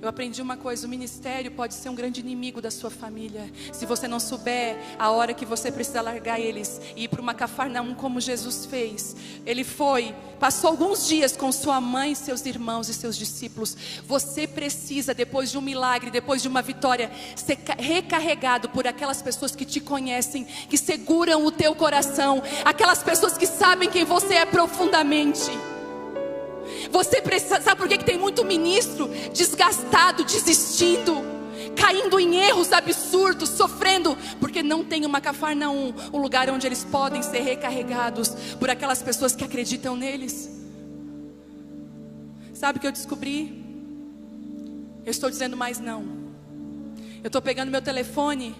Eu aprendi uma coisa: o ministério pode ser um grande inimigo da sua família. Se você não souber a hora que você precisa largar eles e ir para uma Cafarnaum, como Jesus fez. Ele foi, passou alguns dias com sua mãe, seus irmãos e seus discípulos. Você precisa, depois de um milagre, depois de uma vitória, ser recarregado por aquelas pessoas que te conhecem, que seguram o teu coração, aquelas pessoas que sabem quem você é profundamente. Você precisa, sabe por que tem muito ministro desgastado, desistindo, caindo em erros absurdos, sofrendo? Porque não tem uma Cafarnaum, um lugar onde eles podem ser recarregados por aquelas pessoas que acreditam neles. Sabe o que eu descobri? Eu estou dizendo mais não. Eu estou pegando meu telefone,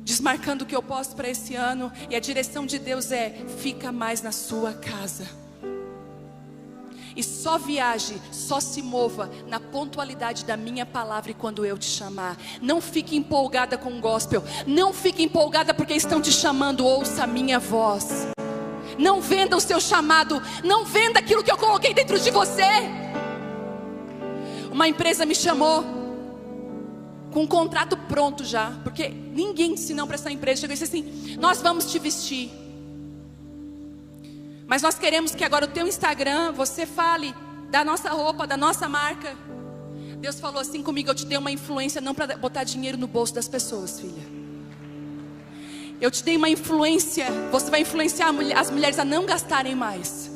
desmarcando o que eu posto para esse ano, e a direção de Deus é: fica mais na sua casa. E só viaje, só se mova na pontualidade da minha palavra e quando eu te chamar. Não fique empolgada com o gospel. Não fique empolgada porque estão te chamando. Ouça a minha voz. Não venda o seu chamado. Não venda aquilo que eu coloquei dentro de você. Uma empresa me chamou com um contrato pronto já, porque ninguém ensinou para essa empresa. Chegou e disse assim: nós vamos te vestir, mas nós queremos que agora o teu Instagram, você fale da nossa roupa, da nossa marca. Deus falou assim comigo: eu te dei uma influência não para botar dinheiro no bolso das pessoas, filha. Eu te dei uma influência, você vai influenciar as mulheres a não gastarem mais,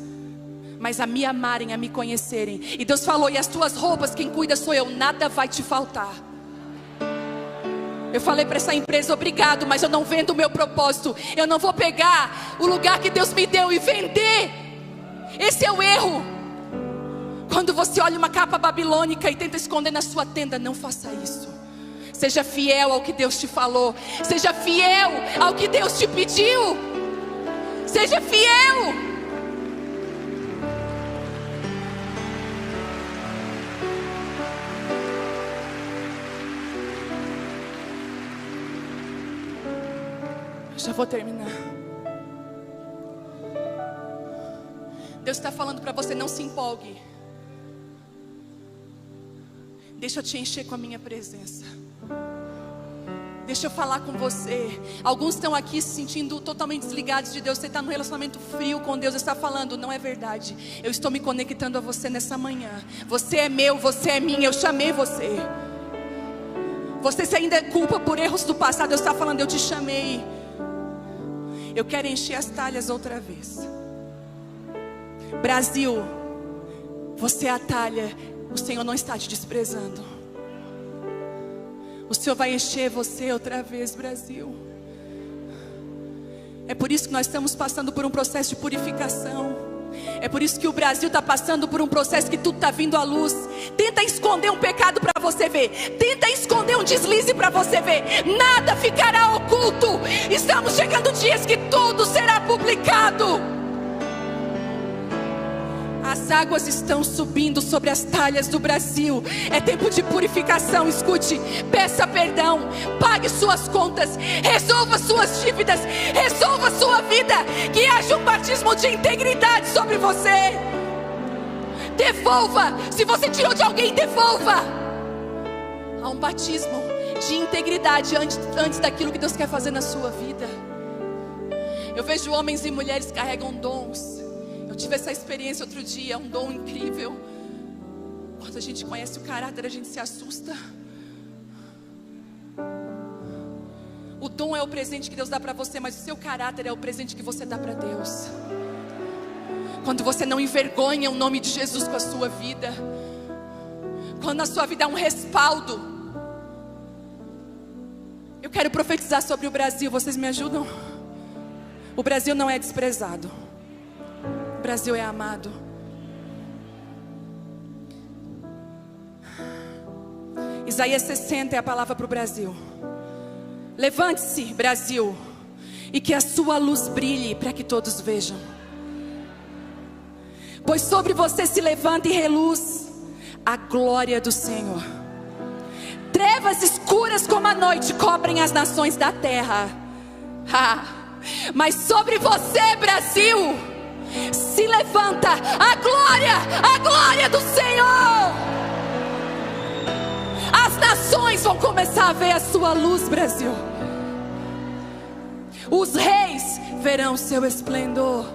mas a me amarem, a me conhecerem. E Deus falou: e as tuas roupas, quem cuida sou eu, nada vai te faltar. Eu falei para essa empresa: obrigado, mas eu não vendo o meu propósito. Eu não vou pegar o lugar que Deus me deu e vender. Esse é o erro. Quando você olha uma capa babilônica e tenta esconder na sua tenda, não faça isso. Seja fiel ao que Deus te falou. Seja fiel ao que Deus te pediu. Seja fiel. Já vou terminar. Deus está falando para você: não se empolgue. Deixa eu te encher com a minha presença. Deixa eu falar com você. Alguns estão aqui se sentindo totalmente desligados de Deus. Você está num relacionamento frio com Deus. Você está falando: não é verdade. Eu estou me conectando a você nessa manhã. Você é meu, você é minha. Eu chamei você. Você se ainda culpa por erros do passado, Deus está falando: eu te chamei. Eu quero encher as talhas outra vez. Brasil, você é a talha. O Senhor não está te desprezando. O Senhor vai encher você outra vez, Brasil. É por isso que nós estamos passando por um processo de purificação. É por isso que o Brasil está passando por um processo que tudo está vindo à luz. Tenta esconder um pecado para você ver. Tenta esconder um deslize para você ver. Nada ficará oculto. Estamos chegando dias que tudo será publicado. As águas estão subindo sobre as talhas do Brasil. É tempo de purificação. Escute, peça perdão, pague suas contas, resolva suas dívidas, resolva sua vida. Que haja um batismo de integridade sobre você. Devolva, se você tirou de alguém, devolva. Há um batismo de integridade antes daquilo que Deus quer fazer na sua vida. Eu vejo homens e mulheres que carregam dons. Eu tive essa experiência outro dia, um dom incrível. Quando a gente conhece o caráter, a gente se assusta. O dom é o presente que Deus dá para você, mas o seu caráter é o presente que você dá para Deus. Quando você não envergonha o nome de Jesus com a sua vida, quando a sua vida é um respaldo. Eu quero profetizar sobre o Brasil, vocês me ajudam? O Brasil não é desprezado. O Brasil é amado. Isaías 60 é a palavra para o Brasil. Levante-se, Brasil, e que a sua luz brilhe para que todos vejam. Pois sobre você se levanta e reluz a glória do Senhor. Trevas escuras como a noite cobrem as nações da terra. Mas sobre você, Brasil, se levanta a glória do Senhor. As nações vão começar a ver a sua luz, Brasil. Os reis verão seu esplendor.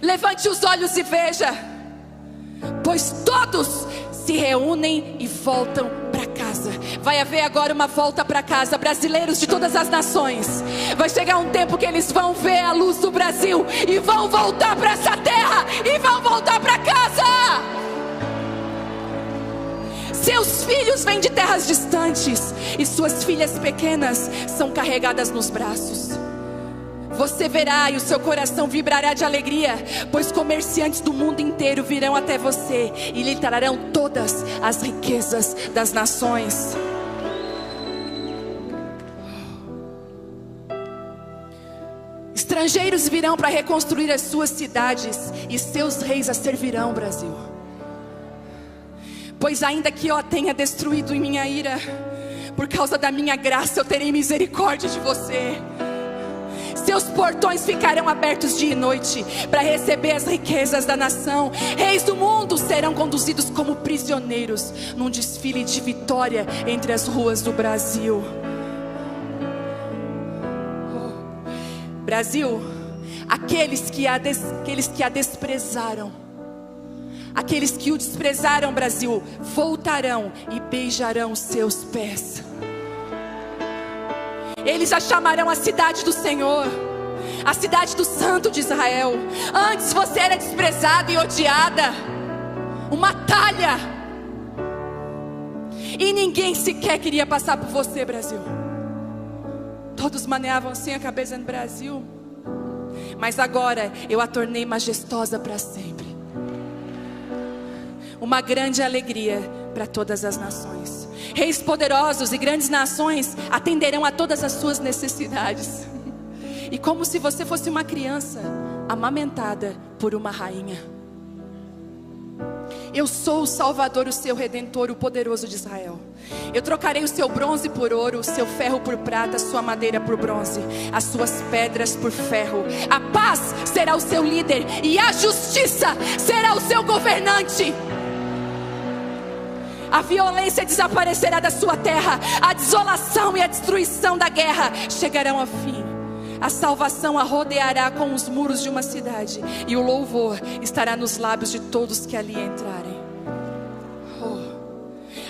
Levante os olhos e veja, pois todos se reúnem e voltam para casa. Vai haver agora uma volta para casa. Brasileiros de todas as nações. Vai chegar um tempo que eles vão ver a luz do Brasil e vão voltar para essa terra e vão voltar para casa. Seus filhos vêm de terras distantes e suas filhas pequenas são carregadas nos braços. Você verá e o seu coração vibrará de alegria, pois comerciantes do mundo inteiro virão até você e lhe trarão todas as riquezas das nações. Estrangeiros virão para reconstruir as suas cidades e seus reis a servirão, Brasil. Pois ainda que eu a tenha destruído em minha ira, por causa da minha graça eu terei misericórdia de você. Seus portões ficarão abertos dia e noite para receber as riquezas da nação. Reis do mundo serão conduzidos como prisioneiros num desfile de vitória entre as ruas do Brasil. Brasil, aqueles que a desprezaram, aqueles que o desprezaram, Brasil, voltarão e beijarão os seus pés. Eles a chamarão a cidade do Senhor, a cidade do Santo de Israel. Antes você era desprezada e odiada, uma talha, e ninguém sequer queria passar por você, Brasil. Todos maneavam assim a cabeça no Brasil. Mas agora eu a tornei majestosa para sempre. Uma grande alegria para todas as nações. Reis poderosos e grandes nações atenderão a todas as suas necessidades. E como se você fosse uma criança amamentada por uma rainha. Eu sou o Salvador, o seu Redentor, o poderoso de Israel. Eu trocarei o seu bronze por ouro, o seu ferro por prata, a sua madeira por bronze, as suas pedras por ferro. A paz será o seu líder e a justiça será o seu governante. A violência desaparecerá da sua terra. A desolação e a destruição da guerra chegarão ao fim. A salvação a rodeará com os muros de uma cidade, e o louvor estará nos lábios de todos que ali entrarem.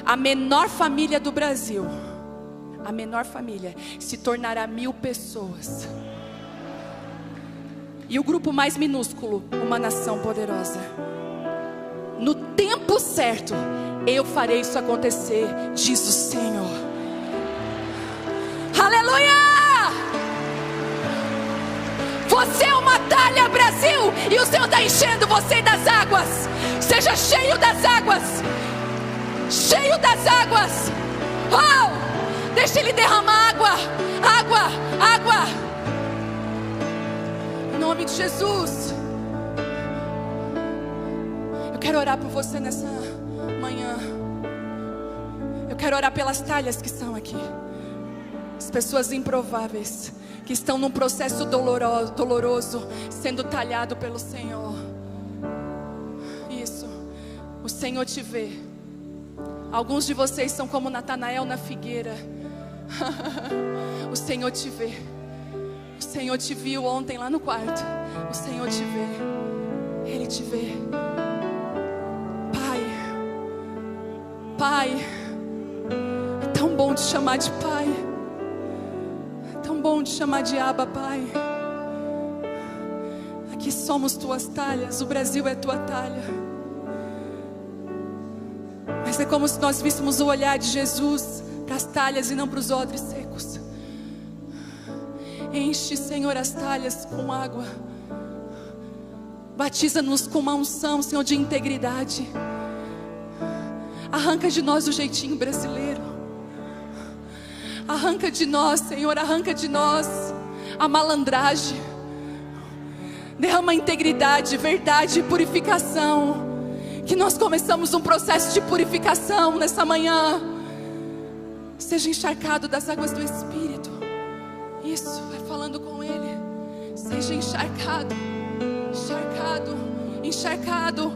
A menor família do Brasil, a menor família, se tornará 1000 pessoas. E o grupo mais minúsculo, uma nação poderosa. No tempo certo, eu farei isso acontecer, diz o Senhor. Aleluia! Você é uma talha, Brasil, e o Senhor está enchendo você das águas. Seja cheio das águas. Cheio das águas. Oh, deixa Ele derramar água. Água, água. Em nome de Jesus. Eu quero orar por você nessa manhã. Eu quero orar pelas talhas que estão aqui. As pessoas improváveis que estão num processo doloroso, sendo talhado pelo Senhor. Isso, o Senhor te vê. Alguns de vocês são como Natanael na figueira. O Senhor te vê. O Senhor te viu ontem lá no quarto. O Senhor te vê. Ele te vê. Pai, é tão bom te chamar de Pai. Bom de chamar de Abba, Pai. Aqui somos tuas talhas, o Brasil é tua talha. Mas é como se nós víssemos o olhar de Jesus para as talhas e não para os odres secos. Enche, Senhor, as talhas com água. Batiza-nos com uma unção, Senhor, de integridade. Arranca de nós o jeitinho brasileiro. Arranca de nós, Senhor, arranca de nós a malandragem. Derrama integridade, verdade e purificação. Que nós começamos um processo de purificação nessa manhã. Seja encharcado das águas do Espírito. Isso, vai falando com Ele. Seja encharcado, encharcado, encharcado.